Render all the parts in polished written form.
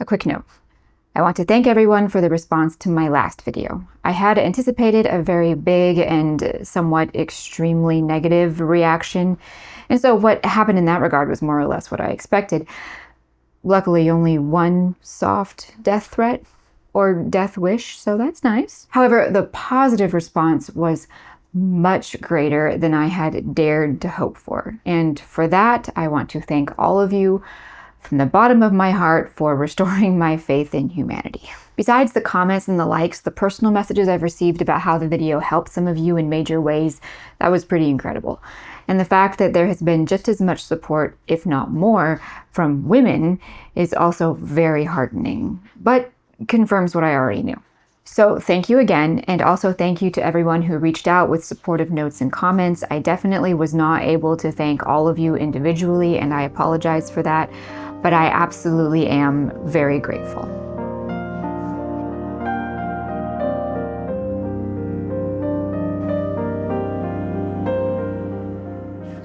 A quick note. I want to thank everyone for the response to my last video. I had anticipated a very big and somewhat extremely negative reaction, and so what happened in that regard was more or less what I expected. Luckily, only one soft death threat or death wish, so that's nice. However, the positive response was much greater than I had dared to hope for, and for that, I want to thank all of you from the bottom of my heart for restoring my faith in humanity. Besides the comments and the likes, the personal messages I've received about how the video helped some of you in major ways, that was pretty incredible. And the fact that there has been just as much support, if not more, from women is also very heartening, but confirms what I already knew. So thank you again, and also thank you to everyone who reached out with supportive notes and comments. I definitely was not able to thank all of you individually, and I apologize for that, but I absolutely am very grateful.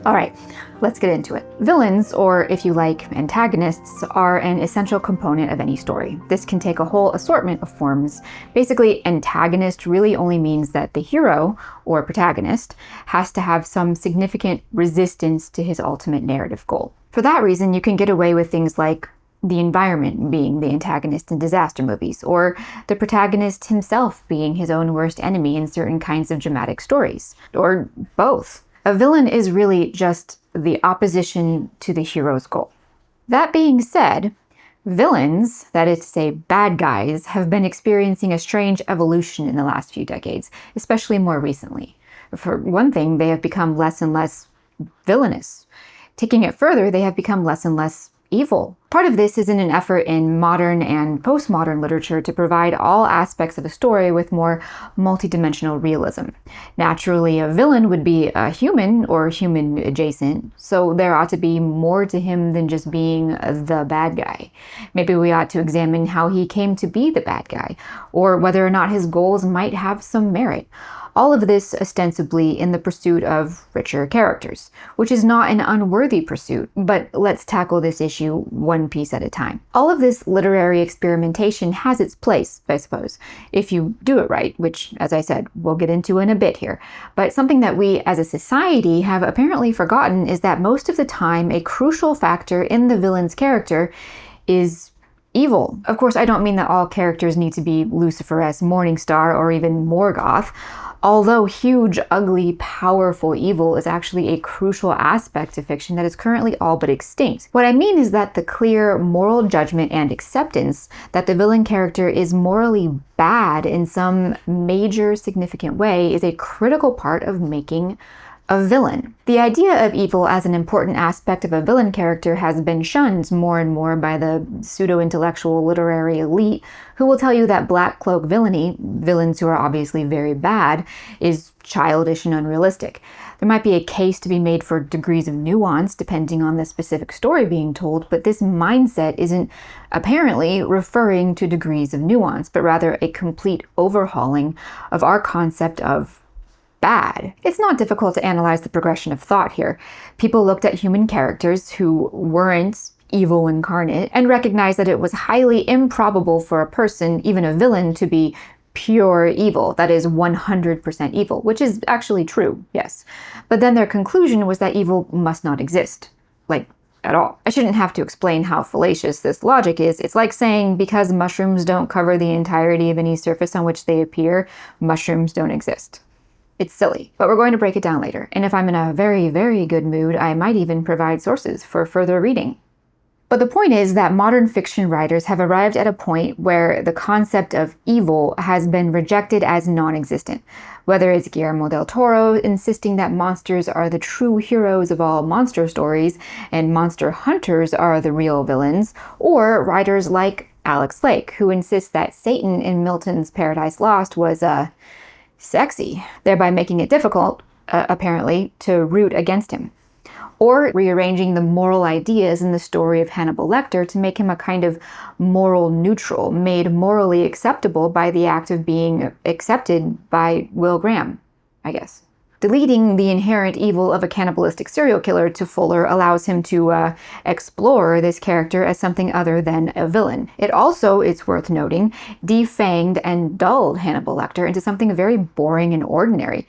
All right, let's get into it. Villains, or if you like, antagonists, are an essential component of any story. This can take a whole assortment of forms. Basically, antagonist really only means that the hero, or protagonist, has to have some significant resistance to his ultimate narrative goal. For that reason, you can get away with things like the environment being the antagonist in disaster movies, or the protagonist himself being his own worst enemy in certain kinds of dramatic stories, or both. A villain is really just the opposition to the hero's goal. That being said, villains, that is to say bad guys, have been experiencing a strange evolution in the last few decades, especially more recently. For one thing, they have become less and less villainous. Taking it further, they have become less and less evil. Part of this is in an effort in modern and postmodern literature to provide all aspects of a story with more multidimensional realism. Naturally, a villain would be a human or human adjacent, so there ought to be more to him than just being the bad guy. Maybe we ought to examine how he came to be the bad guy, or whether or not his goals might have some merit. All of this ostensibly in the pursuit of richer characters, which is not an unworthy pursuit, but let's tackle this issue one piece at a time. All of this literary experimentation has its place, I suppose, if you do it right, which, as I said, we'll get into in a bit here. But something that we as a society have apparently forgotten is that most of the time a crucial factor in the villain's character is evil. Of course, I don't mean that all characters need to be Lucifer-esque Morningstar or even Morgoth. Although huge, ugly, powerful evil is actually a crucial aspect of fiction that is currently all but extinct. What I mean is that the clear moral judgment and acceptance that the villain character is morally bad in some major significant way is a critical part of making a villain. The idea of evil as an important aspect of a villain character has been shunned more and more by the pseudo-intellectual literary elite, who will tell you that black cloak villainy, villains who are obviously very bad, is childish and unrealistic. There might be a case to be made for degrees of nuance depending on the specific story being told, but this mindset isn't apparently referring to degrees of nuance, but rather a complete overhauling of our concept of bad. It's not difficult to analyze the progression of thought here. People looked at human characters who weren't evil incarnate and recognized that it was highly improbable for a person, even a villain, to be pure evil, that is 100% evil, which is actually true, yes. But then their conclusion was that evil must not exist, like, at all. I shouldn't have to explain how fallacious this logic is. It's like saying because mushrooms don't cover the entirety of any surface on which they appear, mushrooms don't exist. It's silly, but we're going to break it down later. And if I'm in a very, very good mood, I might even provide sources for further reading. But the point is that modern fiction writers have arrived at a point where the concept of evil has been rejected as non-existent. Whether it's Guillermo del Toro insisting that monsters are the true heroes of all monster stories and monster hunters are the real villains, or writers like Alex Lake, who insists that Satan in Milton's Paradise Lost was sexy, thereby making it difficult, apparently, to root against him. Or rearranging the moral ideas in the story of Hannibal Lector to make him a kind of moral neutral, made morally acceptable by the act of being accepted by Will Graham, I guess. Deleting the inherent evil of a cannibalistic serial killer to Fuller allows him to explore this character as something other than a villain. It also, it's worth noting, defanged and dulled Hannibal Lecter into something very boring and ordinary.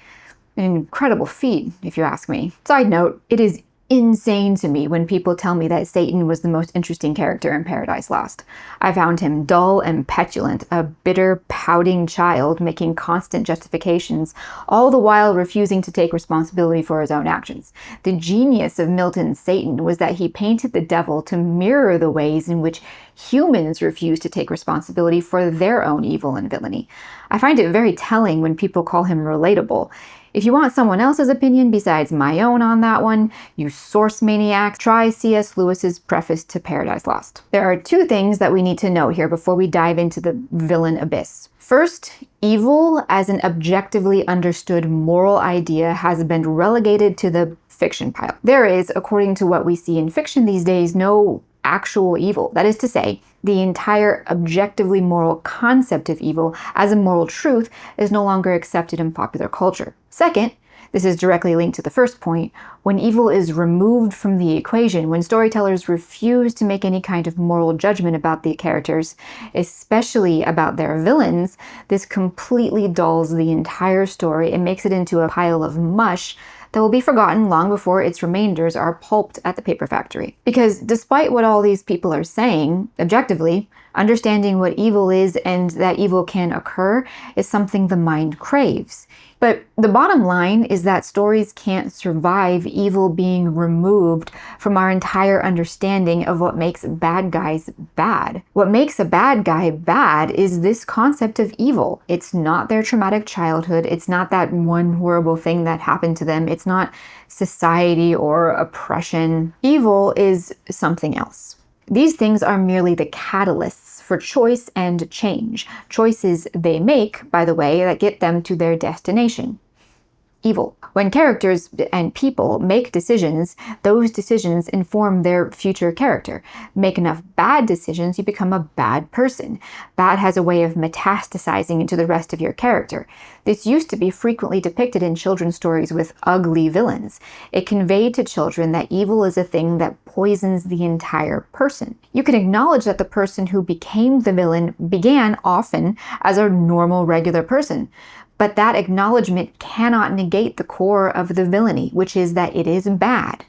An incredible feat, if you ask me. Side note, it is insane to me when people tell me that Satan was the most interesting character in Paradise Lost. I found him dull and petulant, a bitter, pouting child making constant justifications, all the while refusing to take responsibility for his own actions. The genius of Milton's Satan was that he painted the devil to mirror the ways in which humans refuse to take responsibility for their own evil and villainy. I find it very telling when people call him relatable. If you want someone else's opinion besides my own on that one, you source maniacs, try C.S. Lewis's preface to Paradise Lost. There are two things that we need to know here before we dive into the villain abyss. First, evil as an objectively understood moral idea has been relegated to the fiction pile. There is, according to what we see in fiction these days, no actual evil. That is to say, the entire objectively moral concept of evil as a moral truth is no longer accepted in popular culture. Second, this is directly linked to the first point, when evil is removed from the equation, when storytellers refuse to make any kind of moral judgment about the characters, especially about their villains, this completely dulls the entire story and makes it into a pile of mush that will be forgotten long before its remainders are pulped at the paper factory. Because despite what all these people are saying, objectively, understanding what evil is and that evil can occur is something the mind craves. But the bottom line is that stories can't survive evil being removed from our entire understanding of what makes bad guys bad. What makes a bad guy bad is this concept of evil. It's not their traumatic childhood. It's not that one horrible thing that happened to them. It's not society or oppression. Evil is something else. These things are merely the catalysts for choice and change. Choices they make, by the way, that get them to their destination. Evil. When characters and people make decisions, those decisions inform their future character. Make enough bad decisions, you become a bad person. Bad has a way of metastasizing into the rest of your character. This used to be frequently depicted in children's stories with ugly villains. It conveyed to children that evil is a thing that poisons the entire person. You can acknowledge that the person who became the villain began often as a normal, regular person. But that acknowledgement cannot negate the core of the villainy, which is that it is bad.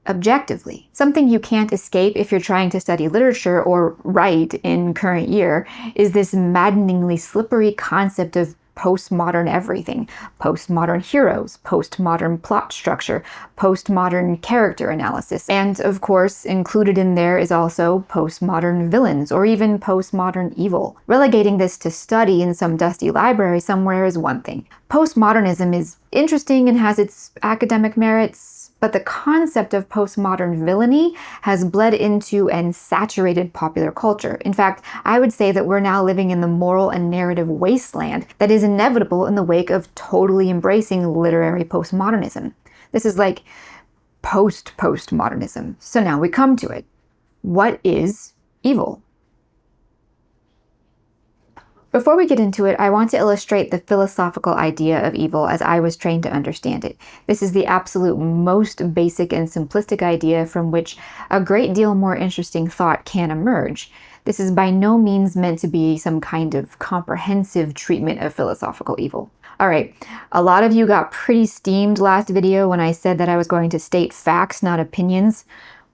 Objectively. Something you can't escape if you're trying to study literature or write in current year is this maddeningly slippery concept of postmodern everything. Postmodern heroes, postmodern plot structure, postmodern character analysis. And of course, included in there is also postmodern villains or even postmodern evil. Relegating this to study in some dusty library somewhere is one thing. Postmodernism is interesting and has its academic merits, but the concept of postmodern villainy has bled into and saturated popular culture. In fact, I would say that we're now living in the moral and narrative wasteland that is inevitable in the wake of totally embracing literary postmodernism. This is like post-postmodernism. So now we come to it. What is evil? Before we get into it, I want to illustrate the philosophical idea of evil as I was trained to understand it. This is the absolute most basic and simplistic idea from which a great deal more interesting thought can emerge. This is by no means meant to be some kind of comprehensive treatment of philosophical evil. All right, a lot of you got pretty steamed last video when I said that I was going to state facts, not opinions.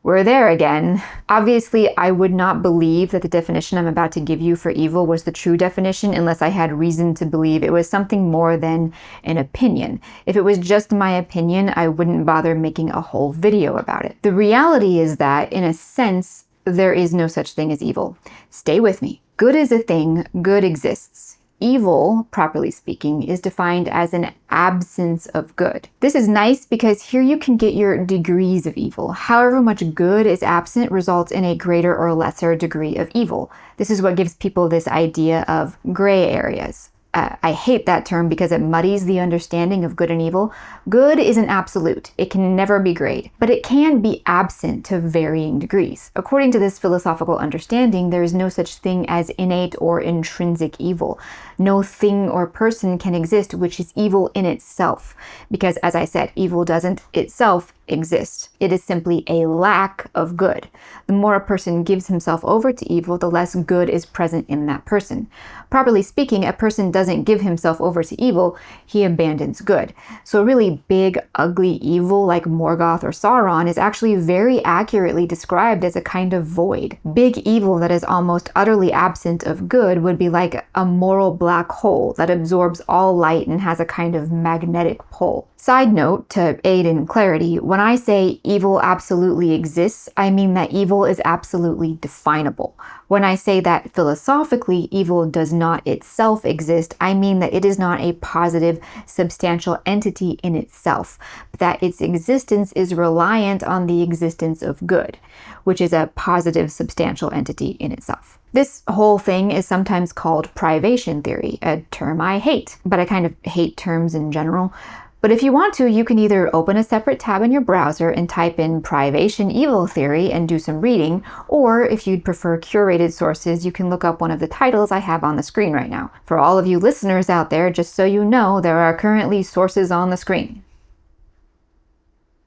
We're there again. Obviously, I would not believe that the definition I'm about to give you for evil was the true definition unless I had reason to believe it was something more than an opinion. If it was just my opinion, I wouldn't bother making a whole video about it. The reality is that, in a sense, there is no such thing as evil. Stay with me. Good is a thing, good exists. Evil, properly speaking, is defined as an absence of good. This is nice because here you can get your degrees of evil. However much good is absent results in a greater or lesser degree of evil. This is what gives people this idea of gray areas. I hate that term because it muddies the understanding of good and evil. Good isn't absolute. It can never be great, but it can be absent to varying degrees. According to this philosophical understanding, there is no such thing as innate or intrinsic evil. No thing or person can exist which is evil in itself, because as I said, evil doesn't itself exist. It is simply a lack of good. The more a person gives himself over to evil, the less good is present in that person. Properly speaking, a person doesn't give himself over to evil, he abandons good. So really big, ugly evil like Morgoth or Sauron is actually very accurately described as a kind of void. Big evil that is almost utterly absent of good would be like a moral black hole that absorbs all light and has a kind of magnetic pull. Side note, to aid in clarity, when I say evil absolutely exists, I mean that evil is absolutely definable. When I say that philosophically evil does not itself exist, I mean that it is not a positive, substantial entity in itself, but that its existence is reliant on the existence of good, which is a positive, substantial entity in itself. This whole thing is sometimes called privation theory, a term I hate, but I kind of hate terms in general. But if you want to, you can either open a separate tab in your browser and type in privation evil theory and do some reading, or if you'd prefer curated sources, you can look up one of the titles I have on the screen right now. For all of you listeners out there, just so you know, there are currently sources on the screen.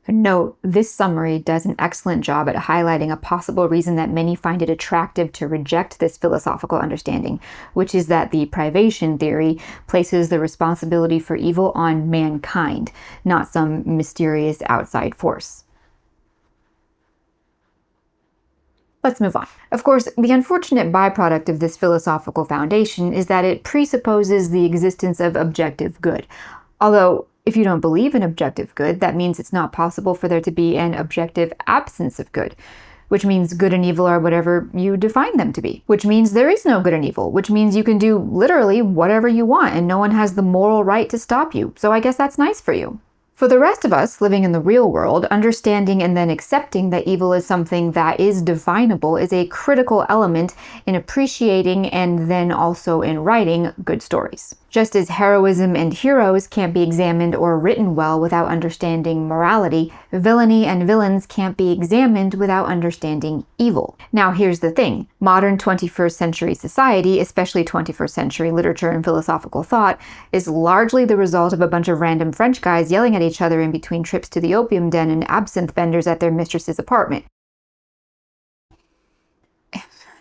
Note, this summary does an excellent job at highlighting a possible reason that many find it attractive to reject this philosophical understanding, which is that the privation theory places the responsibility for evil on mankind, not some mysterious outside force. Let's move on. Of course, the unfortunate byproduct of this philosophical foundation is that it presupposes the existence of objective good. Although, if you don't believe in objective good, that means it's not possible for there to be an objective absence of good, which means good and evil are whatever you define them to be, which means there is no good and evil, which means you can do literally whatever you want and no one has the moral right to stop you. So I guess that's nice for you. For the rest of us living in the real world, understanding and then accepting that evil is something that is definable is a critical element in appreciating and then also in writing good stories. Just as heroism and heroes can't be examined or written well without understanding morality, villainy and villains can't be examined without understanding evil. Now here's the thing. Modern 21st century society, especially 21st century literature and philosophical thought, is largely the result of a bunch of random French guys yelling at each other in between trips to the opium den and absinthe vendors at their mistress's apartment.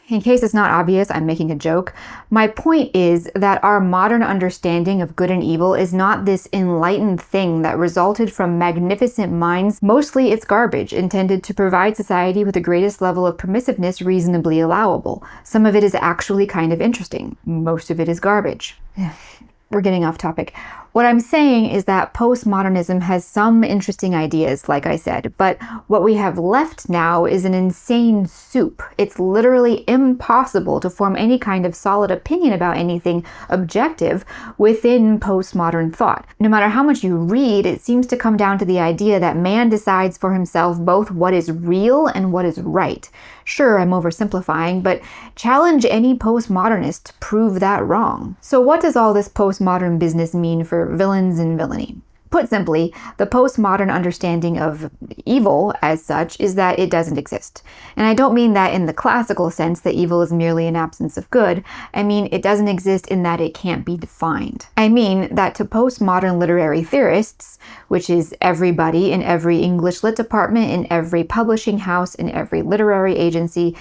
In case it's not obvious, I'm making a joke. My point is that our modern understanding of good and evil is not this enlightened thing that resulted from magnificent minds. Mostly it's garbage, intended to provide society with the greatest level of permissiveness reasonably allowable. Some of it is actually kind of interesting. Most of it is garbage. We're getting off topic. What I'm saying is that postmodernism has some interesting ideas, like I said, but what we have left now is an insane soup. It's literally impossible to form any kind of solid opinion about anything objective within postmodern thought. No matter how much you read, it seems to come down to the idea that man decides for himself both what is real and what is right. Sure, I'm oversimplifying, but challenge any postmodernist to prove that wrong. So what does all this postmodern business mean for villains and villainy? Put simply, the postmodern understanding of evil as such is that it doesn't exist. And I don't mean that in the classical sense that evil is merely an absence of good. I mean it doesn't exist in that it can't be defined. I mean that to postmodern literary theorists, which is everybody in every English lit department, in every publishing house, in every literary agency,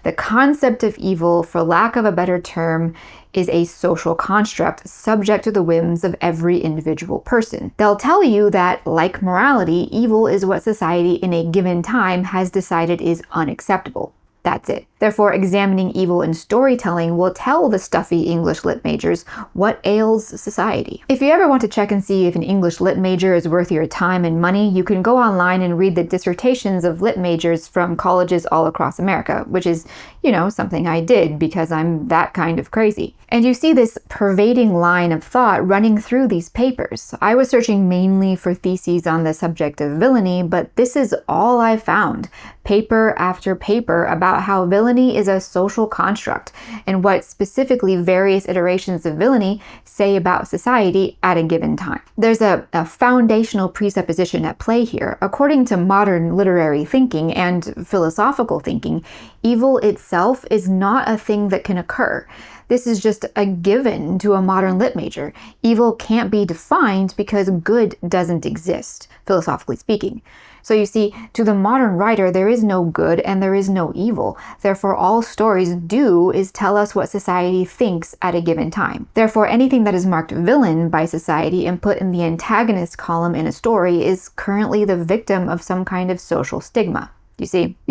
the concept of evil, for lack of a better term, is a social construct subject to the whims of every individual person. They'll tell you that, like morality, evil is what society in a given time has decided is unacceptable. That's it. Therefore, examining evil in storytelling will tell the stuffy English lit majors what ails society. If you ever want to check and see if an English lit major is worth your time and money, you can go online and read the dissertations of lit majors from colleges all across America, which is, something I did because I'm that kind of crazy. And you see this pervading line of thought running through these papers. I was searching mainly for theses on the subject of villainy, but this is all I found. Paper after paper about about how villainy is a social construct and what specifically various iterations of villainy say about society at a given time. There's a foundational presupposition at play here. According to modern literary thinking and philosophical thinking, evil itself is not a thing that can occur. This is just a given to a modern lit major. Evil can't be defined because good doesn't exist, philosophically speaking. So you see, to the modern writer, there is no good and there is no evil. Therefore, all stories do is tell us what society thinks at a given time. Therefore, anything that is marked villain by society and put in the antagonist column in a story is currently the victim of some kind of social stigma. You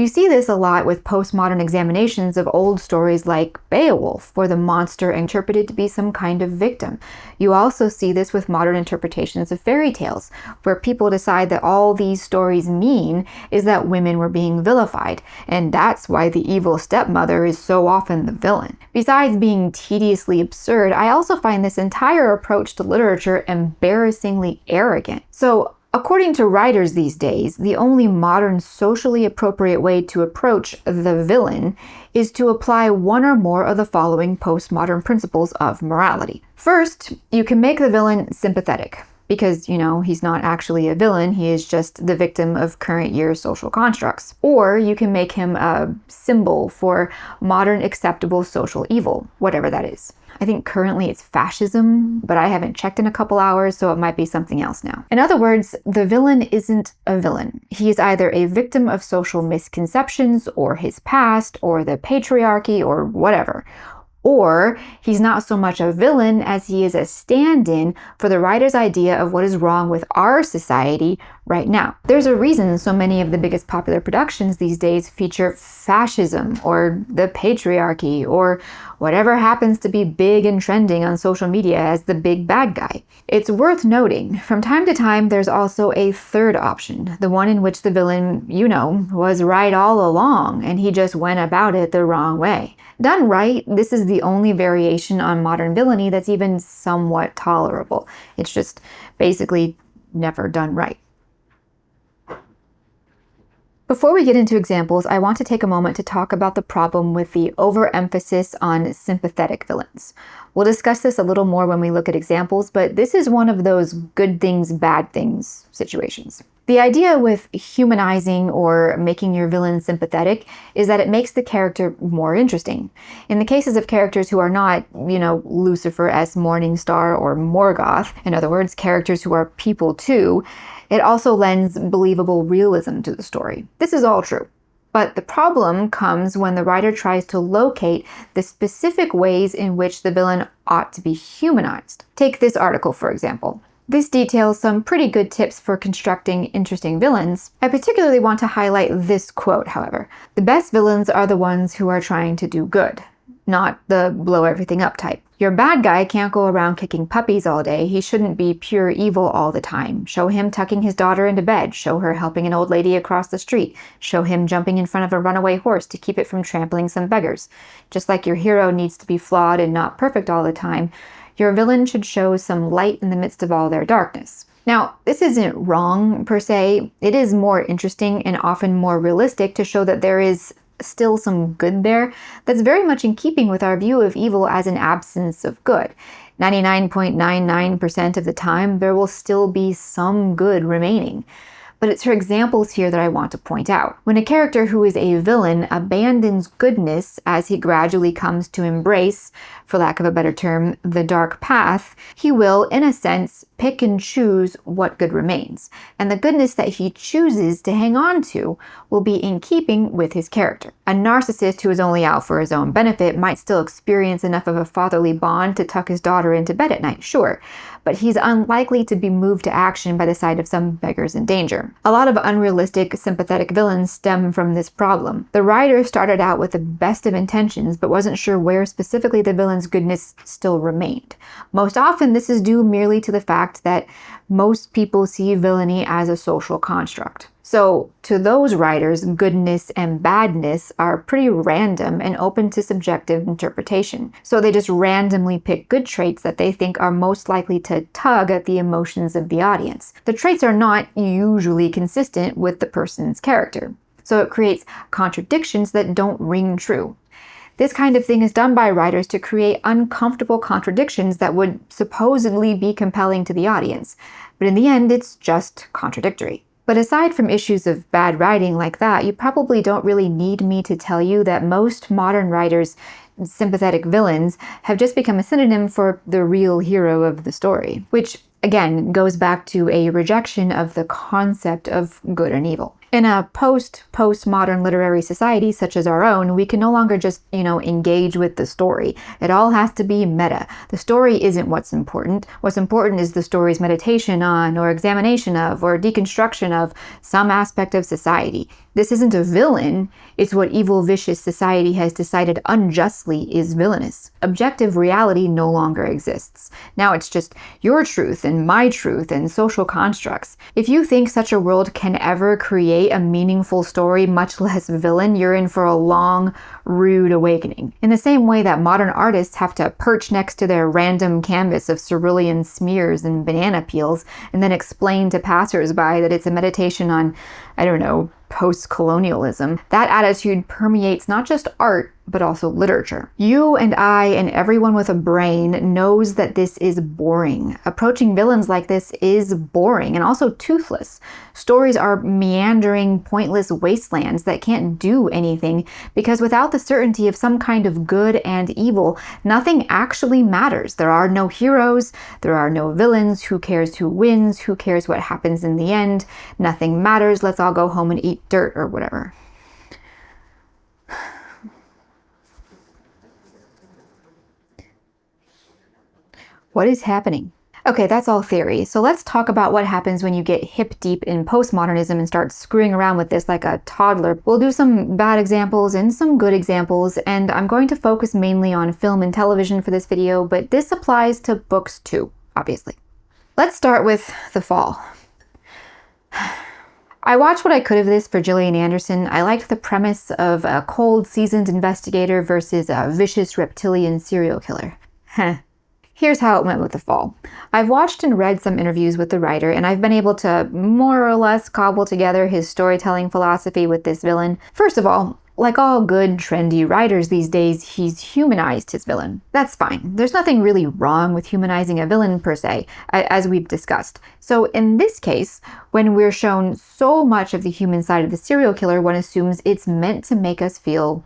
see this a lot with postmodern examinations of old stories like Beowulf, where the monster interpreted to be some kind of victim. You also see this with modern interpretations of fairy tales, where people decide that all these stories mean is that women were being vilified, and that's why the evil stepmother is so often the villain. Besides being tediously absurd, I also find this entire approach to literature embarrassingly arrogant. So, according to writers these days, the only modern socially appropriate way to approach the villain is to apply one or more of the following postmodern principles of morality. First, you can make the villain sympathetic, because, he's not actually a villain, he is just the victim of current year social constructs. Or you can make him a symbol for modern acceptable social evil, whatever that is. I think currently it's fascism, but I haven't checked in a couple hours, so it might be something else now. In other words, the villain isn't a villain. He is either a victim of social misconceptions, or his past, or the patriarchy, or whatever. Or he's not so much a villain as he is a stand-in for the writer's idea of what is wrong with our society right now. There's a reason so many of the biggest popular productions these days feature fascism or the patriarchy or whatever happens to be big and trending on social media as the big bad guy. It's worth noting, from time to time there's also a third option, the one in which the villain, was right all along and he just went about it the wrong way. Done right, this is the only variation on modern villainy that's even somewhat tolerable. It's just basically never done right. Before we get into examples, I want to take a moment to talk about the problem with the overemphasis on sympathetic villains. We'll discuss this a little more when we look at examples, but this is one of those good things, bad things situations. The idea with humanizing or making your villain sympathetic is that it makes the character more interesting. In the cases of characters who are not, Lucifer as Morningstar or Morgoth, in other words, characters who are people too, it also lends believable realism to the story. This is all true. But the problem comes when the writer tries to locate the specific ways in which the villain ought to be humanized. Take this article, for example. This details some pretty good tips for constructing interesting villains. I particularly want to highlight this quote, however. The best villains are the ones who are trying to do good, not the blow everything up type. Your bad guy can't go around kicking puppies all day. He shouldn't be pure evil all the time. Show him tucking his daughter into bed. Show her helping an old lady across the street. Show him jumping in front of a runaway horse to keep it from trampling some beggars. Just like your hero needs to be flawed and not perfect all the time, your villain should show some light in the midst of all their darkness. Now, this isn't wrong per se. It is more interesting and often more realistic to show that there is still some good there that's very much in keeping with our view of evil as an absence of good. 99.99% of the time, there will still be some good remaining. But it's her examples here that I want to point out. When a character who is a villain abandons goodness as he gradually comes to embrace, for lack of a better term, the dark path, he will, in a sense, pick and choose what good remains. And the goodness that he chooses to hang on to will be in keeping with his character. A narcissist who is only out for his own benefit might still experience enough of a fatherly bond to tuck his daughter into bed at night, sure, but he's unlikely to be moved to action by the sight of some beggars in danger. A lot of unrealistic, sympathetic villains stem from this problem. The writer started out with the best of intentions, but wasn't sure where specifically the villain's goodness still remained. Most often, this is due merely to the fact that most people see villainy as a social construct. So, to those writers, goodness and badness are pretty random and open to subjective interpretation. So they just randomly pick good traits that they think are most likely to tug at the emotions of the audience. The traits are not usually consistent with the person's character. So it creates contradictions that don't ring true. This kind of thing is done by writers to create uncomfortable contradictions that would supposedly be compelling to the audience. But in the end, it's just contradictory. But aside from issues of bad writing like that, you probably don't really need me to tell you that most modern writers' sympathetic villains have just become a synonym for the real hero of the story, which again goes back to a rejection of the concept of good and evil. In a postmodern literary society such as our own, we can no longer just, engage with the story. It all has to be meta. The story isn't what's important. What's important is the story's meditation on, or examination of, or deconstruction of some aspect of society. This isn't a villain. It's what evil, vicious society has decided unjustly is villainous. Objective reality no longer exists. Now it's just your truth and my truth and social constructs. If you think such a world can ever create a meaningful story, much less villain, you're in for a long, rude awakening. In the same way that modern artists have to perch next to their random canvas of cerulean smears and banana peels and then explain to passersby that it's a meditation on, post-colonialism, that attitude permeates not just art, but also literature. You and I and everyone with a brain knows that this is boring. Approaching villains like this is boring and also toothless. Stories are meandering, pointless wastelands that can't do anything because without the certainty of some kind of good and evil, nothing actually matters. There are no heroes, there are no villains. Who cares who wins? Who cares what happens in the end? Nothing matters. Let's all go home and eat dirt or whatever. What is happening? Okay, that's all theory. So let's talk about what happens when you get hip deep in postmodernism and start screwing around with this like a toddler. We'll do some bad examples and some good examples, and I'm going to focus mainly on film and television for this video, but this applies to books too, obviously. Let's start with The Fall. I watched what I could of this for Gillian Anderson. I liked the premise of a cold, seasoned investigator versus a vicious reptilian serial killer. Here's how it went with The Fall. I've watched and read some interviews with the writer, and I've been able to more or less cobble together his storytelling philosophy with this villain. First of all, like all good, trendy writers these days, he's humanized his villain. That's fine. There's nothing really wrong with humanizing a villain per se, as we've discussed. So in this case, when we're shown so much of the human side of the serial killer, one assumes it's meant to make us feel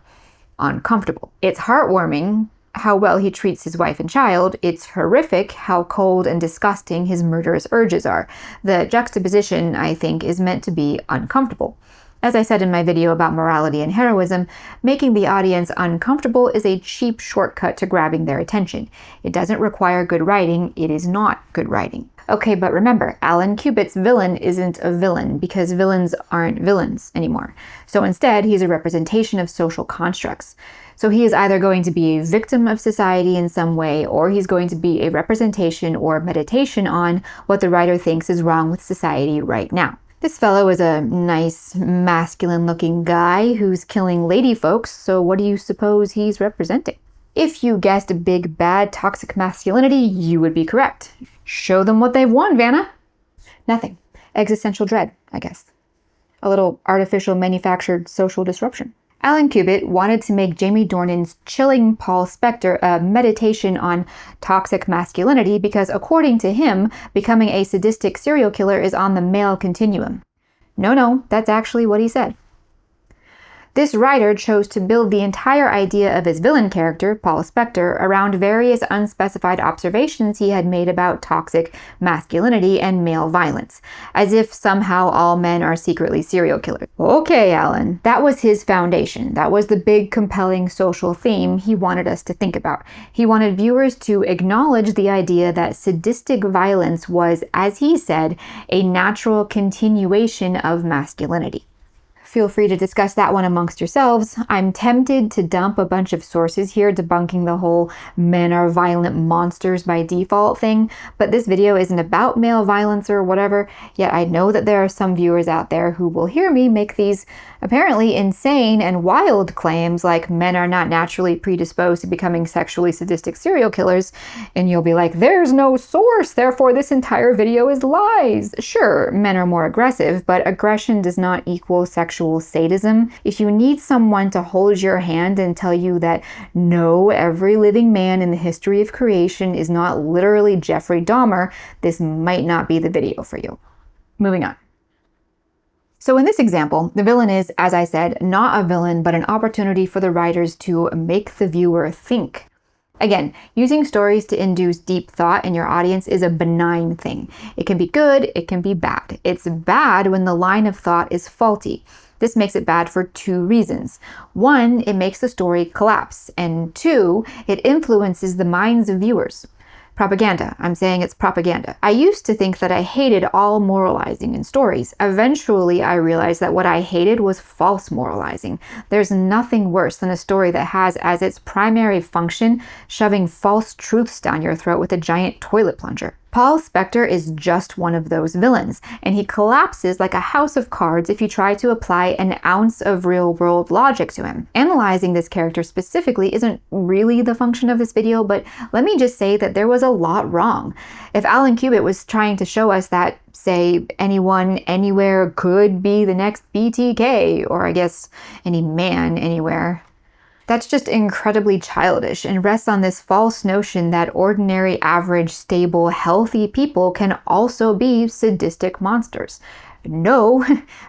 uncomfortable. It's heartwarming how well he treats his wife and child. It's horrific how cold and disgusting his murderous urges are. The juxtaposition, I think, is meant to be uncomfortable. As I said in my video about morality and heroism, making the audience uncomfortable is a cheap shortcut to grabbing their attention. It doesn't require good writing. It is not good writing. Okay, but remember, Alan Cubitt's villain isn't a villain because villains aren't villains anymore. So instead, he's a representation of social constructs. So he is either going to be a victim of society in some way, or he's going to be a representation or meditation on what the writer thinks is wrong with society right now. This fellow is a nice, masculine-looking guy who's killing lady folks, so what do you suppose he's representing? If you guessed big, bad, toxic masculinity, you would be correct. Show them what they've won, Vanna. Nothing. Existential dread, I guess. A little artificial manufactured social disruption. Alan Cubitt wanted to make Jamie Dornan's chilling Paul Spector a meditation on toxic masculinity because, according to him, becoming a sadistic serial killer is on the male continuum. No, that's actually what he said. This writer chose to build the entire idea of his villain character, Paul Spector, around various unspecified observations he had made about toxic masculinity and male violence, as if somehow all men are secretly serial killers. Okay, Alan, that was his foundation. That was the big, compelling social theme he wanted us to think about. He wanted viewers to acknowledge the idea that sadistic violence was, as he said, a natural continuation of masculinity. Feel free to discuss that one amongst yourselves. I'm tempted to dump a bunch of sources here debunking the whole men are violent monsters by default thing, but this video isn't about male violence or whatever, yet I know that there are some viewers out there who will hear me make these apparently insane and wild claims like men are not naturally predisposed to becoming sexually sadistic serial killers, and you'll be like, there's no source, therefore this entire video is lies. Sure, men are more aggressive, but aggression does not equal sexual sexual sadism. If you need someone to hold your hand and tell you that no, every living man in the history of creation is not literally Jeffrey Dahmer, this might not be the video for you. Moving on. So in this example, the villain is, as I said, not a villain, but an opportunity for the writers to make the viewer think. Again, using stories to induce deep thought in your audience is a benign thing. It can be good, it can be bad. It's bad when the line of thought is faulty. This makes it bad for two reasons. One, it makes the story collapse, and two, it influences the minds of viewers. Propaganda. I'm saying it's propaganda. I used to think that I hated all moralizing in stories. Eventually, I realized that what I hated was false moralizing. There's nothing worse than a story that has as its primary function shoving false truths down your throat with a giant toilet plunger. Paul Spector is just one of those villains, and he collapses like a house of cards if you try to apply an ounce of real-world logic to him. Analyzing this character specifically isn't really the function of this video, but let me just say that there was a lot wrong. If Alan Cubitt was trying to show us that, say, anyone anywhere could be the next BTK, or I guess any man anywhere, that's just incredibly childish and rests on this false notion that ordinary, average, stable, healthy people can also be sadistic monsters. No,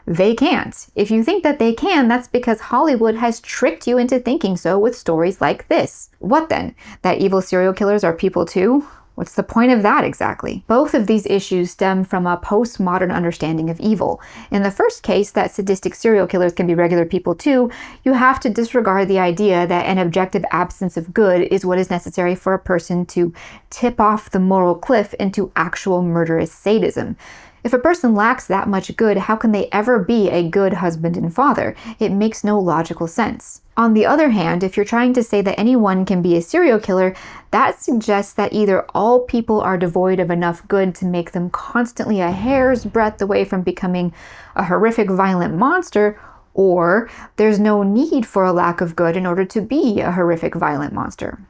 they can't. If you think that they can, that's because Hollywood has tricked you into thinking so with stories like this. What then? That evil serial killers are people too? What's the point of that exactly? Both of these issues stem from a postmodern understanding of evil. In the first case, that sadistic serial killers can be regular people too, you have to disregard the idea that an objective absence of good is what is necessary for a person to tip off the moral cliff into actual murderous sadism. If a person lacks that much good, how can they ever be a good husband and father? It makes no logical sense. On the other hand, if you're trying to say that anyone can be a serial killer, that suggests that either all people are devoid of enough good to make them constantly a hair's breadth away from becoming a horrific, violent monster, or there's no need for a lack of good in order to be a horrific, violent monster.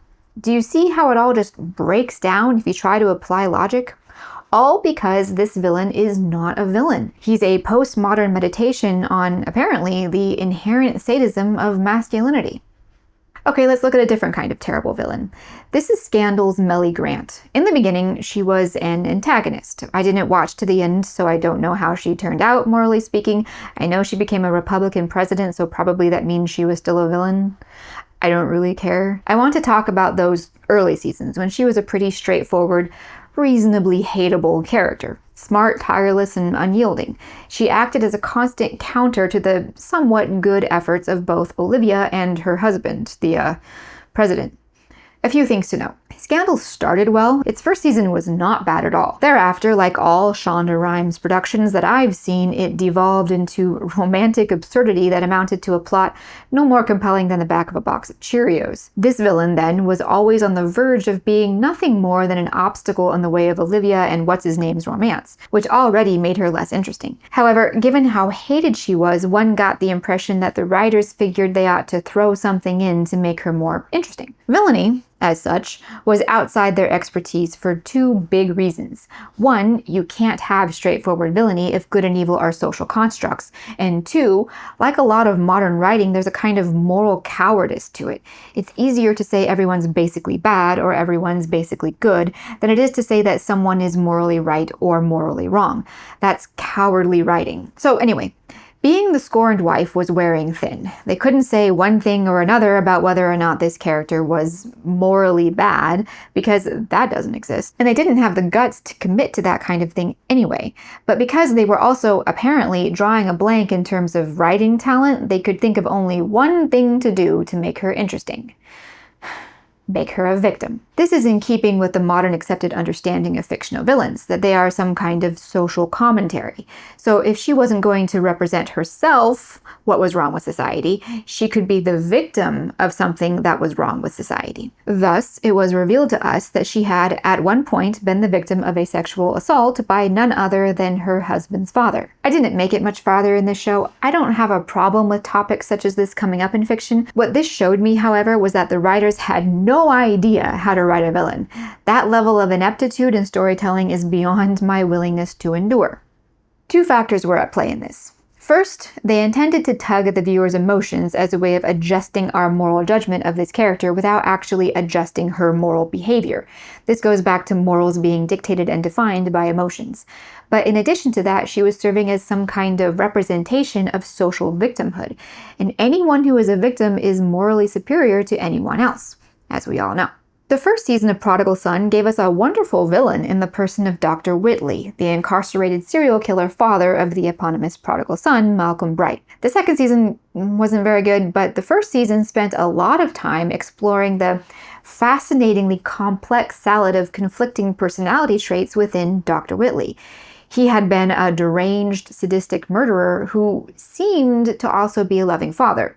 Do you see how it all just breaks down if you try to apply logic? All because this villain is not a villain. He's a postmodern meditation on, apparently, the inherent sadism of masculinity. Okay, let's look at a different kind of terrible villain. This is Scandal's Mellie Grant. In the beginning, she was an antagonist. I didn't watch to the end, so I don't know how she turned out, morally speaking. I know she became a Republican president, so probably that means she was still a villain. I don't really care. I want to talk about those early seasons when she was a pretty straightforward, reasonably hateable character. Smart, tireless, and unyielding. She acted as a constant counter to the somewhat good efforts of both Olivia and her husband, the president. A few things to know. Scandal started well. Its first season was not bad at all. Thereafter, like all Shonda Rhimes productions that I've seen, it devolved into romantic absurdity that amounted to a plot no more compelling than the back of a box of Cheerios. This villain, then, was always on the verge of being nothing more than an obstacle in the way of Olivia and what's-his-name's romance, which already made her less interesting. However, given how hated she was, one got the impression that the writers figured they ought to throw something in to make her more interesting. Villainy, as such, was outside their expertise for two big reasons. One, you can't have straightforward villainy if good and evil are social constructs. And two, like a lot of modern writing, there's a kind of moral cowardice to it. It's easier to say everyone's basically bad or everyone's basically good than it is to say that someone is morally right or morally wrong. That's cowardly writing. So anyway, being the scorned wife was wearing thin. They couldn't say one thing or another about whether or not this character was morally bad, because that doesn't exist. And they didn't have the guts to commit to that kind of thing anyway. But because they were also apparently drawing a blank in terms of writing talent, they could think of only one thing to do to make her interesting. Make her a victim. This is in keeping with the modern accepted understanding of fictional villains, that they are some kind of social commentary. So if she wasn't going to represent herself, what was wrong with society, she could be the victim of something that was wrong with society. Thus, it was revealed to us that she had at one point been the victim of a sexual assault by none other than her husband's father. I didn't make it much farther in this show. I don't have a problem with topics such as this coming up in fiction. What this showed me, however, was that the writers had no idea how to write a villain. That level of ineptitude in storytelling is beyond my willingness to endure. Two factors were at play in this. First, they intended to tug at the viewer's emotions as a way of adjusting our moral judgment of this character without actually adjusting her moral behavior. This goes back to morals being dictated and defined by emotions. But in addition to that, she was serving as some kind of representation of social victimhood. And anyone who is a victim is morally superior to anyone else, as we all know. The first season of Prodigal Son gave us a wonderful villain in the person of Dr. Whitley, the incarcerated serial killer father of the eponymous prodigal son, Malcolm Bright. The second season wasn't very good, but the first season spent a lot of time exploring the fascinatingly complex salad of conflicting personality traits within Dr. Whitley. He had been a deranged, sadistic murderer who seemed to also be a loving father.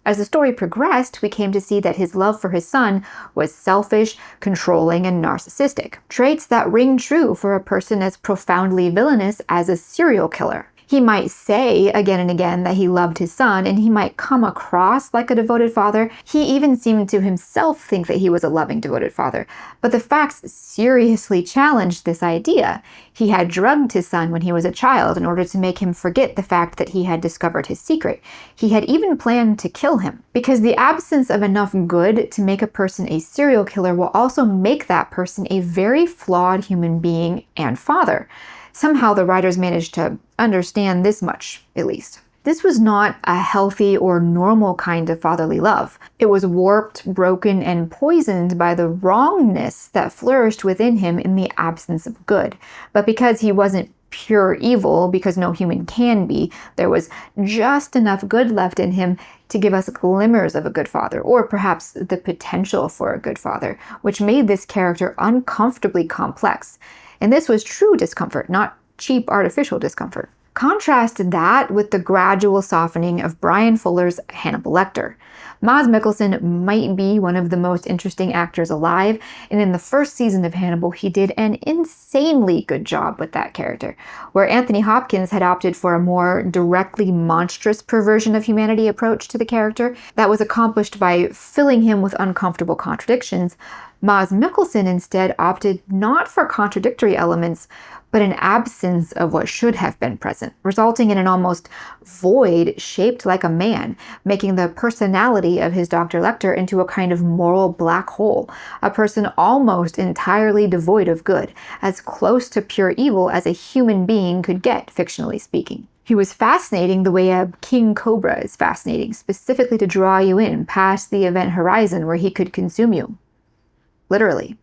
As the story progressed, we came to see that his love for his son was selfish, controlling, and narcissistic. Traits that ring true for a person as profoundly villainous as a serial killer. He might say again and again that he loved his son, and he might come across like a devoted father. He even seemed to himself think that he was a loving, devoted father. But the facts seriously challenged this idea. He had drugged his son when he was a child in order to make him forget the fact that he had discovered his secret. He had even planned to kill him, because the absence of enough good to make a person a serial killer will also make that person a very flawed human being and father. Somehow the writers managed to understand this much, at least. This was not a healthy or normal kind of fatherly love. It was warped, broken, and poisoned by the wrongness that flourished within him in the absence of good. But because he wasn't pure evil, because no human can be, there was just enough good left in him to give us glimmers of a good father, or perhaps the potential for a good father, which made this character uncomfortably complex. And this was true discomfort, not cheap artificial discomfort. Contrast that with the gradual softening of Bryan Fuller's Hannibal Lecter. Mads Mikkelsen might be one of the most interesting actors alive, and in the first season of Hannibal, he did an insanely good job with that character. Where Anthony Hopkins had opted for a more directly monstrous perversion of humanity approach to the character that was accomplished by filling him with uncomfortable contradictions, Mads Mikkelsen instead opted not for contradictory elements, but an absence of what should have been present, resulting in an almost void shaped like a man, making the personality of his Dr. Lecter into a kind of moral black hole, a person almost entirely devoid of good, as close to pure evil as a human being could get, fictionally speaking. He was fascinating the way a king cobra is fascinating, specifically to draw you in past the event horizon where he could consume you. Literally.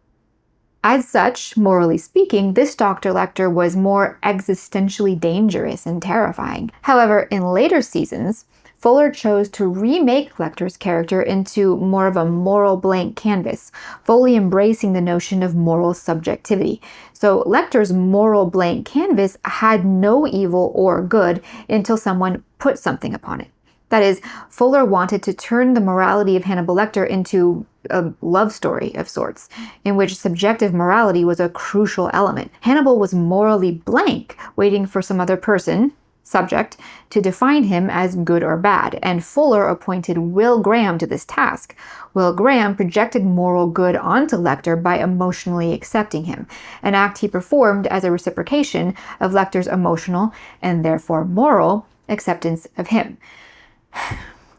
As such, morally speaking, this Dr. Lecter was more existentially dangerous and terrifying. However, in later seasons, Fuller chose to remake Lecter's character into more of a moral blank canvas, fully embracing the notion of moral subjectivity. So Lecter's moral blank canvas had no evil or good until someone put something upon it. That is, Fuller wanted to turn the morality of Hannibal Lecter into a love story of sorts, in which subjective morality was a crucial element. Hannibal was morally blank, waiting for some other person, subject, to define him as good or bad, and Fuller appointed Will Graham to this task. Will Graham projected moral good onto Lecter by emotionally accepting him, an act he performed as a reciprocation of Lecter's emotional, and therefore moral, acceptance of him.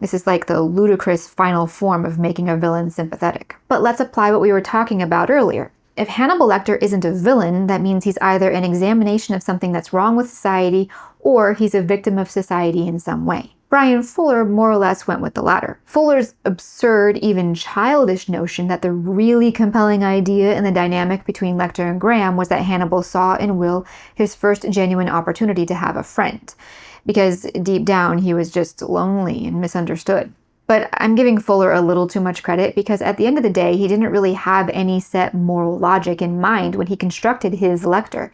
This is like the ludicrous final form of making a villain sympathetic. But let's apply what we were talking about earlier. If Hannibal Lecter isn't a villain, that means he's either an examination of something that's wrong with society, or he's a victim of society in some way. Bryan Fuller more or less went with the latter. Fuller's absurd, even childish notion that the really compelling idea in the dynamic between Lecter and Graham was that Hannibal saw in Will his first genuine opportunity to have a friend, because deep down he was just lonely and misunderstood. But I'm giving Fuller a little too much credit because at the end of the day, he didn't really have any set moral logic in mind when he constructed his Lecter.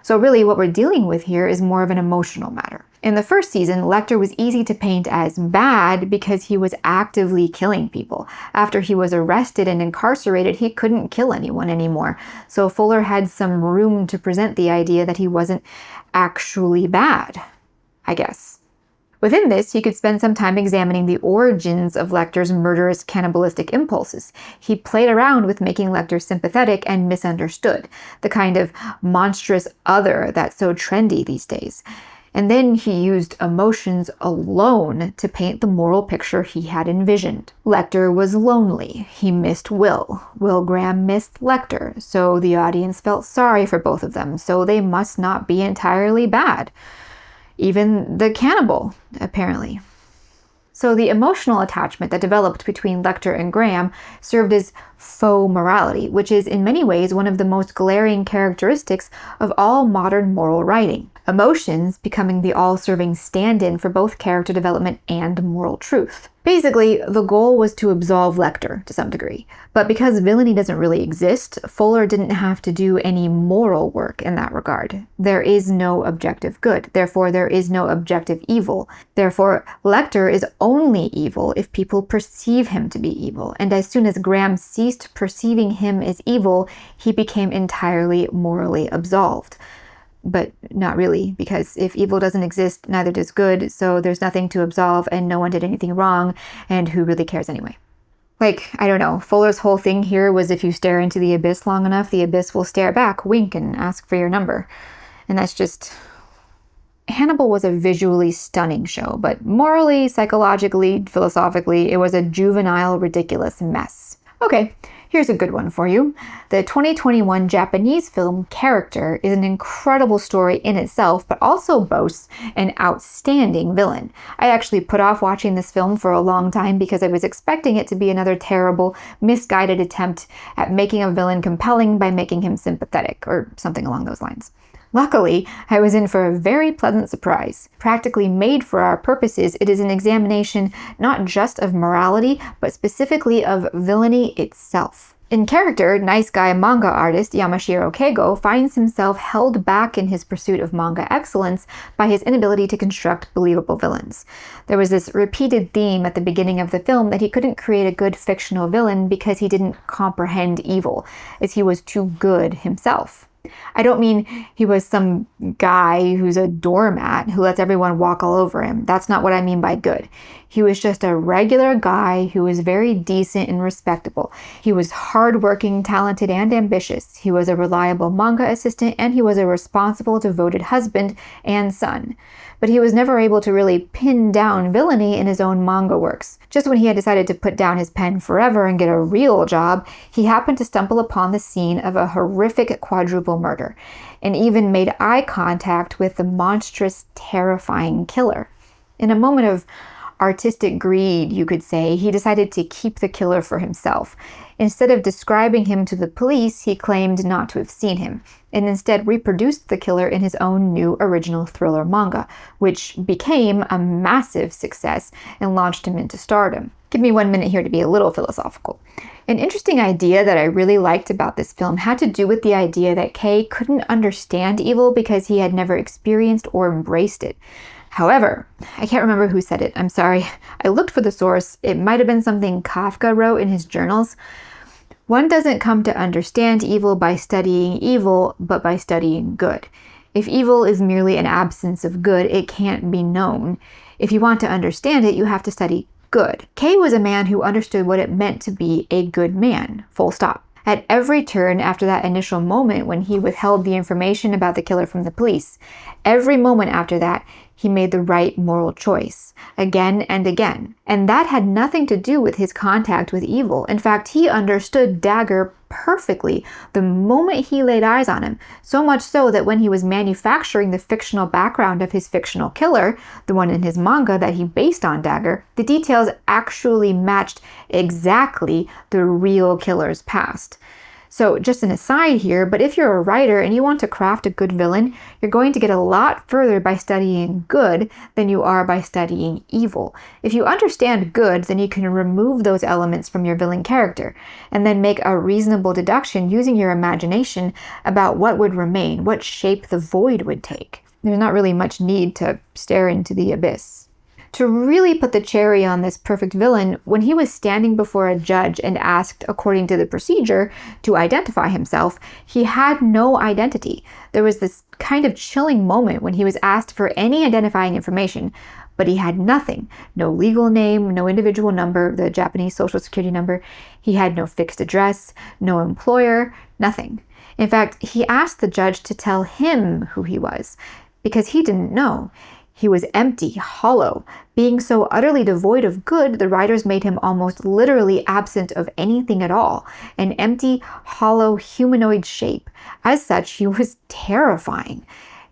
So really what we're dealing with here is more of an emotional matter. In the first season, Lecter was easy to paint as bad because he was actively killing people. After he was arrested and incarcerated, he couldn't kill anyone anymore. So Fuller had some room to present the idea that he wasn't actually bad, I guess. Within this, you could spend some time examining the origins of Lecter's murderous cannibalistic impulses. He played around with making Lecter sympathetic and misunderstood, the kind of monstrous other that's so trendy these days. And then he used emotions alone to paint the moral picture he had envisioned. Lector was lonely. He missed Will. Will Graham missed Lector. So the audience felt sorry for both of them. So they must not be entirely bad. Even the cannibal, apparently. So the emotional attachment that developed between Lector and Graham served as faux morality, which is in many ways one of the most glaring characteristics of all modern moral writing. Emotions becoming the all-serving stand-in for both character development and moral truth. Basically, the goal was to absolve Lector to some degree. But because villainy doesn't really exist, Fuller didn't have to do any moral work in that regard. There is no objective good. Therefore, there is no objective evil. Therefore, Lector is only evil if people perceive him to be evil. And as soon as Graham ceased perceiving him as evil, he became entirely morally absolved. But not really, because if evil doesn't exist, neither does good, so there's nothing to absolve and no one did anything wrong, and who really cares anyway? Like, I don't know, Fuller's whole thing here was if you stare into the abyss long enough, the abyss will stare back, wink, and ask for your number. And that's just... Hannibal was a visually stunning show, but morally, psychologically, philosophically, it was a juvenile, ridiculous mess. Okay. Here's a good one for you. The 2021 Japanese film Character is an incredible story in itself, but also boasts an outstanding villain. I actually put off watching this film for a long time because I was expecting it to be another terrible, misguided attempt at making a villain compelling by making him sympathetic, or something along those lines. Luckily, I was in for a very pleasant surprise. Practically made for our purposes, it is an examination not just of morality, but specifically of villainy itself. In Character, nice guy manga artist Yamashiro Keigo finds himself held back in his pursuit of manga excellence by his inability to construct believable villains. There was this repeated theme at the beginning of the film that he couldn't create a good fictional villain because he didn't comprehend evil, as he was too good himself. I don't mean he was some guy who's a doormat who lets everyone walk all over him. That's not what I mean by good. He was just a regular guy who was very decent and respectable. He was hardworking, talented, and ambitious. He was a reliable manga assistant, and he was a responsible, devoted husband and son. But he was never able to really pin down villainy in his own manga works. Just when he had decided to put down his pen forever and get a real job, he happened to stumble upon the scene of a horrific quadruple murder, and even made eye contact with the monstrous, terrifying killer. In a moment of artistic greed, you could say, he decided to keep the killer for himself. Instead of describing him to the police, he claimed not to have seen him, and instead reproduced the killer in his own new original thriller manga, which became a massive success and launched him into stardom. Give me 1 minute here to be a little philosophical. An interesting idea that I really liked about this film had to do with the idea that Kei couldn't understand evil because he had never experienced or embraced it. However, I can't remember who said it. I'm sorry. I looked for the source. It might have been something Kafka wrote in his journals. One doesn't come to understand evil by studying evil, but by studying good. If evil is merely an absence of good, it can't be known. If you want to understand it, you have to study good. Kei was a man who understood what it meant to be a good man, full stop. At every turn after that initial moment when he withheld the information about the killer from the police, every moment after that, he made the right moral choice, again and again. And that had nothing to do with his contact with evil. In fact, he understood Dagger perfectly the moment he laid eyes on him, so much so that when he was manufacturing the fictional background of his fictional killer, the one in his manga that he based on Dagger, the details actually matched exactly the real killer's past. So just an aside here, but if you're a writer and you want to craft a good villain, you're going to get a lot further by studying good than you are by studying evil. If you understand good, then you can remove those elements from your villain character and then make a reasonable deduction using your imagination about what would remain, what shape the void would take. There's not really much need to stare into the abyss. To really put the cherry on this perfect villain, when he was standing before a judge and asked, according to the procedure, to identify himself, he had no identity. There was this kind of chilling moment when he was asked for any identifying information, but he had nothing. No legal name, no individual number, the Japanese social security number. He had no fixed address, no employer, nothing. In fact, he asked the judge to tell him who he was, because he didn't know. He was empty, hollow. Being so utterly devoid of good, the writers made him almost literally absent of anything at all, an empty, hollow, humanoid shape. As such, he was terrifying.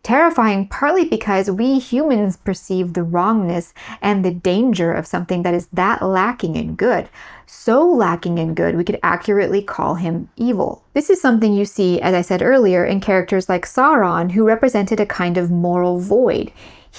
Terrifying partly because we humans perceive the wrongness and the danger of something that is that lacking in good. So lacking in good, we could accurately call him evil. This is something you see, as I said earlier, in characters like Sauron, who represented a kind of moral void.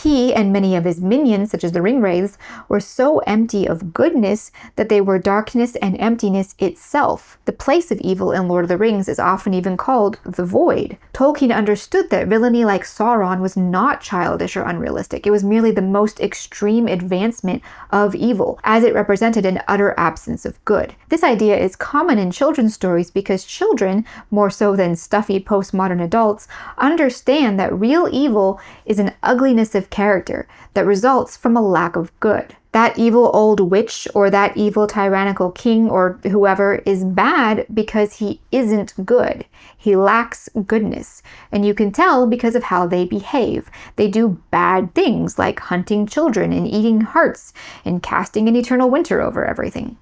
He and many of his minions, such as the Ringwraiths, were so empty of goodness that they were darkness and emptiness itself. The place of evil in Lord of the Rings is often even called the Void. Tolkien understood that villainy like Sauron was not childish or unrealistic. It was merely the most extreme advancement of evil, as it represented an utter absence of good. This idea is common in children's stories because children, more so than stuffy postmodern adults, understand that real evil is an ugliness of character that results from a lack of good. That evil old witch or that evil tyrannical king or whoever is bad because he isn't good. He lacks goodness. And you can tell because of how they behave. They do bad things like hunting children and eating hearts and casting an eternal winter over everything.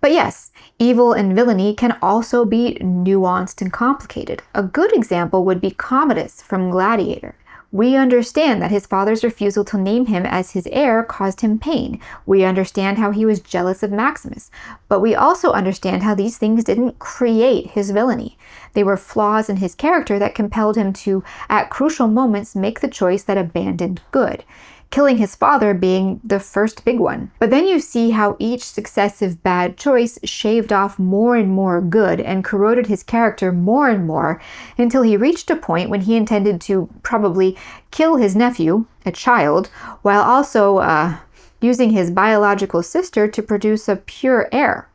But yes, evil and villainy can also be nuanced and complicated. A good example would be Commodus from Gladiator. We understand that his father's refusal to name him as his heir caused him pain. We understand how he was jealous of Maximus. But we also understand how these things didn't create his villainy. They were flaws in his character that compelled him to, at crucial moments, make the choice that abandoned good. Killing his father being the first big one. But then you see how each successive bad choice shaved off more and more good and corroded his character more and more until he reached a point when he intended to probably kill his nephew, a child, while also using his biological sister to produce a pure heir.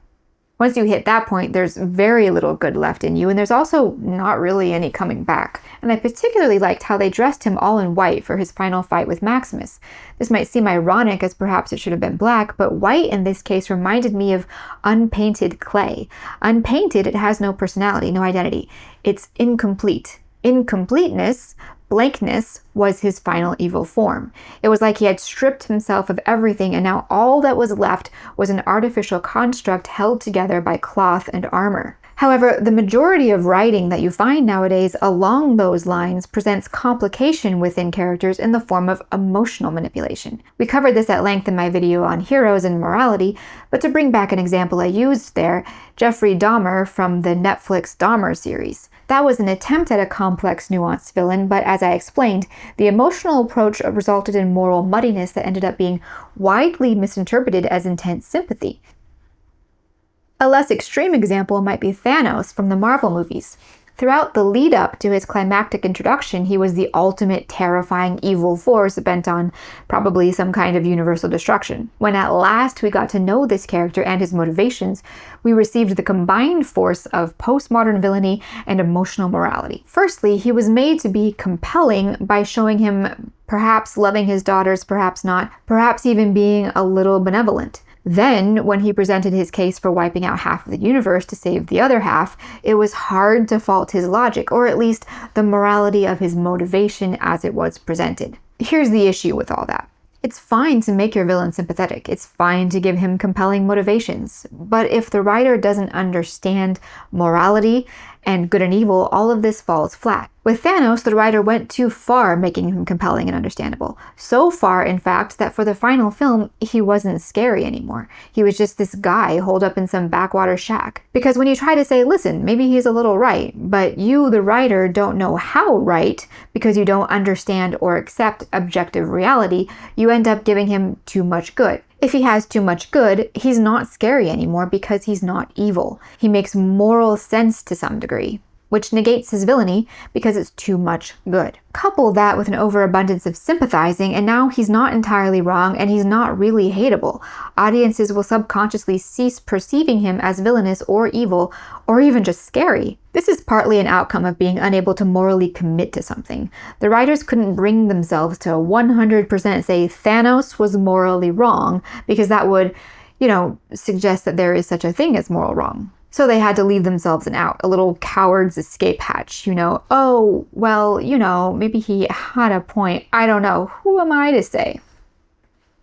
Once you hit that point, there's very little good left in you, and there's also not really any coming back. And I particularly liked how they dressed him all in white for his final fight with Maximus. This might seem ironic, as perhaps it should have been black, but white in this case reminded me of unpainted clay. Unpainted, it has no personality, no identity. It's incomplete. Incompleteness, blankness, was his final evil form. It was like he had stripped himself of everything, and now all that was left was an artificial construct held together by cloth and armor. However, the majority of writing that you find nowadays along those lines presents complication within characters in the form of emotional manipulation. We covered this at length in my video on heroes and morality, but to bring back an example I used there, Jeffrey Dahmer from the Netflix Dahmer series. That was an attempt at a complex, nuanced villain, but as I explained, the emotional approach resulted in moral muddiness that ended up being widely misinterpreted as intense sympathy. A less extreme example might be Thanos from the Marvel movies. Throughout the lead-up to his climactic introduction, he was the ultimate terrifying evil force bent on probably some kind of universal destruction. When at last we got to know this character and his motivations, we received the combined force of postmodern villainy and emotional morality. Firstly, he was made to be compelling by showing him perhaps loving his daughters, perhaps not, perhaps even being a little benevolent. Then, when he presented his case for wiping out half of the universe to save the other half, it was hard to fault his logic, or at least the morality of his motivation as it was presented. Here's the issue with all that. It's fine to make your villain sympathetic. It's fine to give him compelling motivations. But if the writer doesn't understand morality and good and evil, all of this falls flat. With Thanos, the writer went too far making him compelling and understandable. So far, in fact, that for the final film, he wasn't scary anymore. He was just this guy holed up in some backwater shack. Because when you try to say, listen, maybe he's a little right, but you, the writer, don't know how right because you don't understand or accept objective reality, you end up giving him too much good. If he has too much good, he's not scary anymore because he's not evil. He makes moral sense to some degree, which negates his villainy because it's too much good. Couple that with an overabundance of sympathizing, and now he's not entirely wrong and he's not really hateable. Audiences will subconsciously cease perceiving him as villainous or evil, or even just scary. This is partly an outcome of being unable to morally commit to something. The writers couldn't bring themselves to 100% say Thanos was morally wrong, because that would, suggest that there is such a thing as moral wrong. So they had to leave themselves an out, a little coward's escape hatch, Oh, well, maybe he had a point. I don't know. Who am I to say?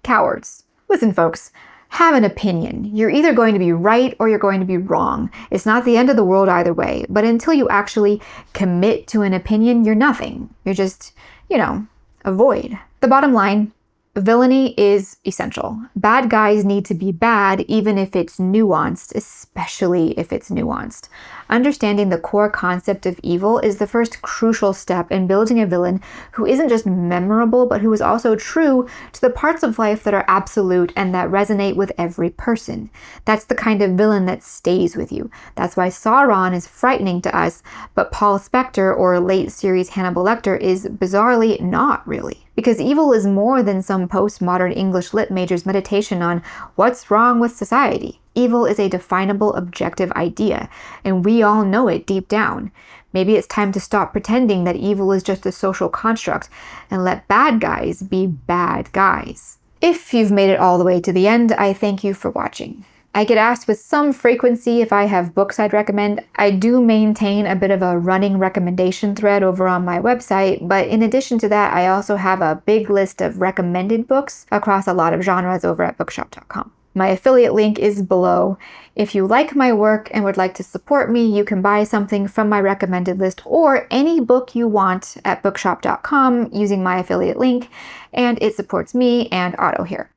Cowards. Listen, folks, have an opinion. You're either going to be right or you're going to be wrong. It's not the end of the world either way, but until you actually commit to an opinion, you're nothing. You're just, a void. The bottom line, villainy is essential. Bad guys need to be bad even if it's nuanced, especially if it's nuanced. Understanding the core concept of evil is the first crucial step in building a villain who isn't just memorable, but who is also true to the parts of life that are absolute and that resonate with every person. That's the kind of villain that stays with you. That's why Sauron is frightening to us, but Paul Spector or late series Hannibal Lector is bizarrely not really. Because evil is more than some postmodern English lit major's meditation on what's wrong with society. Evil is a definable, objective idea, and we all know it deep down. Maybe it's time to stop pretending that evil is just a social construct and let bad guys be bad guys. If you've made it all the way to the end, I thank you for watching. I get asked with some frequency if I have books I'd recommend. I do maintain a bit of a running recommendation thread over on my website, but in addition to that, I also have a big list of recommended books across a lot of genres over at bookshop.com. My affiliate link is below. If you like my work and would like to support me, you can buy something from my recommended list or any book you want at bookshop.com using my affiliate link, and it supports me and Otto here.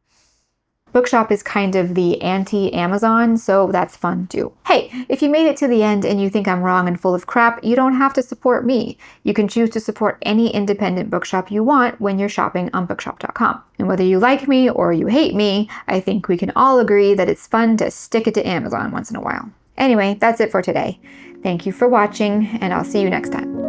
Bookshop is kind of the anti-Amazon, so that's fun too. Hey, if you made it to the end and you think I'm wrong and full of crap, you don't have to support me. You can choose to support any independent bookshop you want when you're shopping on bookshop.com. And whether you like me or you hate me, I think we can all agree that it's fun to stick it to Amazon once in a while. Anyway, that's it for today. Thank you for watching, and I'll see you next time.